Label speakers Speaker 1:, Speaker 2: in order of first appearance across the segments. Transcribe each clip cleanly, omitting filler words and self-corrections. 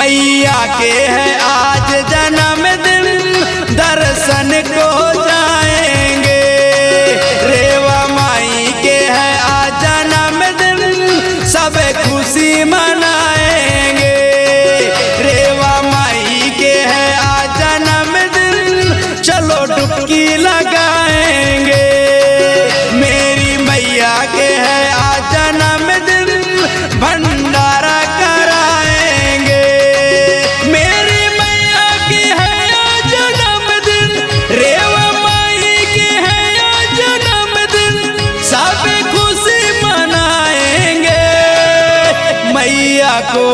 Speaker 1: मैया के है आज जन्मदिन, दर्शन को जाएंगे। रेवा माई के है आज जन्मदिन, सब खुशी मनाएंगे। रेवा माई के है आज जन्मदिन, चलो डुबकी लगाएंगे। मेरी मैया के है आज जन्मदिन, भंडारा कराएंगे। मेरी मैया की है आज जन्मदिन, रेवा माई की है आज जन्मदिन, सब खुशी मनाएंगे। मैया को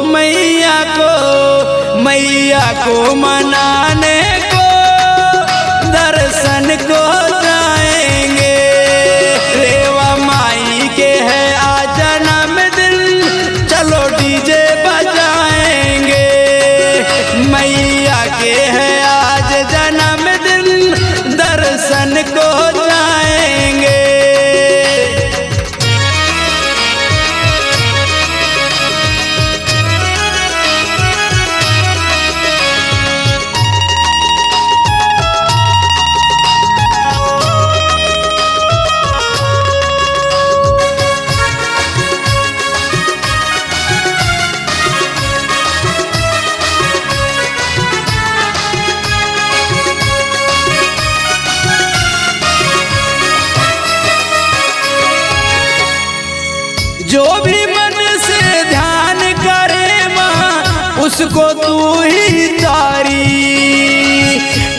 Speaker 1: मैया को मैया को मनाने को, दर्शन को जाएंगे। रेवा माई के है आज जन्मदिन, चलो डीजे बजाएंगे। मैया के है आज जन्मदिन, दर्शन को जाएंगे। जो भी मन से ध्यान करे माँ, उसको तू ही तारी।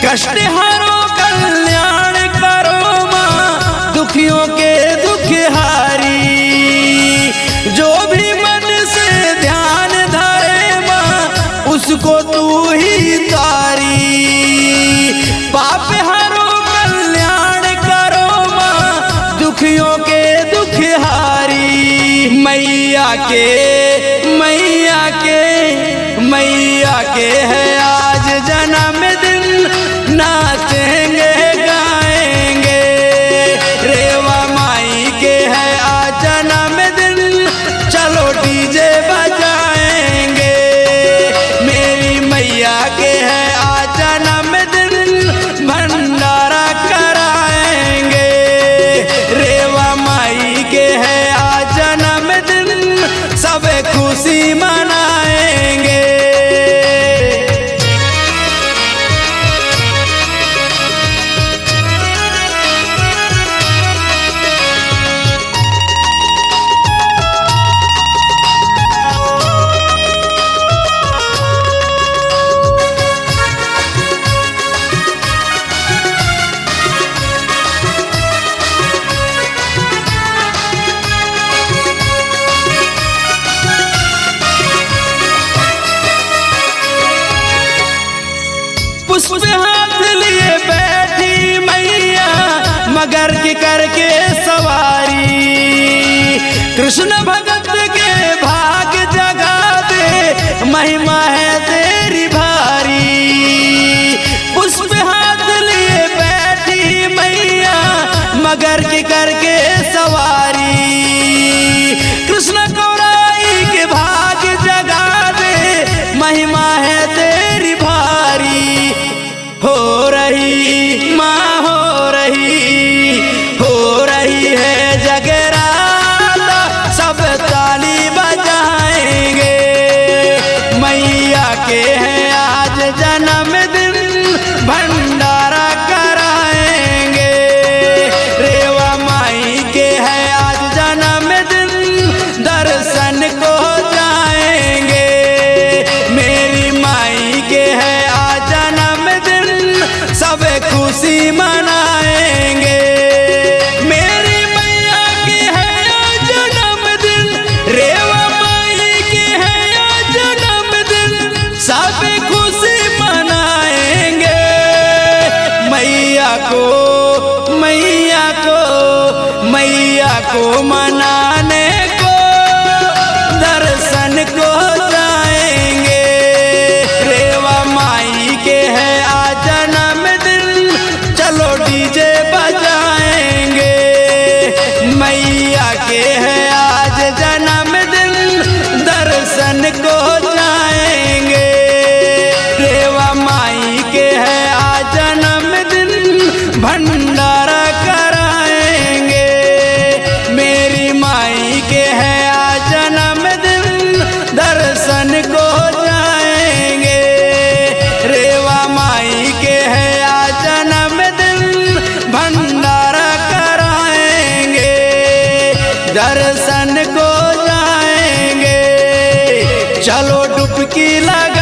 Speaker 1: कष्ट हरो कल्याण करो माँ, दुखियों के दुख हारी। जो भी मन से ध्यान धरे माँ, उसको तू ही तारी। पाप हरो कल्याण करो माँ, दुखियों के दुख हारी। मैया के है आज जन्मदिन, नाचेंगे गाएंगे। रेवा माई के है आज जन्मदिन, चलो डीजे बजाएंगे। मेरी मैया के है आज जन्मदिन, भंडारा कराएंगे। रेवा माई के है आज जन्मदिन, सब खुशी मनाएंगे। पुष्प हाथ लिए बैठी मैया, मगर की करके सवारी। कृष्ण भगत के भाग जगा दे, महिमा है तेरी भारी। पुष्प हाथ लिए बैठी मैया, मगर की करके सवारी। कृष्ण कौराई के भाग जगा दे, महिमा है तेरी भारी। हो रही माँ हो रही है जगराता, सब ताली बजाएंगे। मैया के है आज जन्मदिन, भंडारा कराएंगे। रेवा माई के है आज जन्मदिन, दर्शन को जाएंगे। मेरी माई के है आज जन्मदिन, सब खुशी मनाएंगे। मेरी मैया की है आज जन्मदिन, रेवा माई की है आज जन्मदिन, सब खुशी मनाएंगे। मैया को मनाने को, दर्शन को जाएंगे। रेवा माई के है आज जन्मदिन, चलो डीजे बजाएंगे। मैया के है आज जन्मदिन, दर्शन को जाएंगे। डुबकी लगा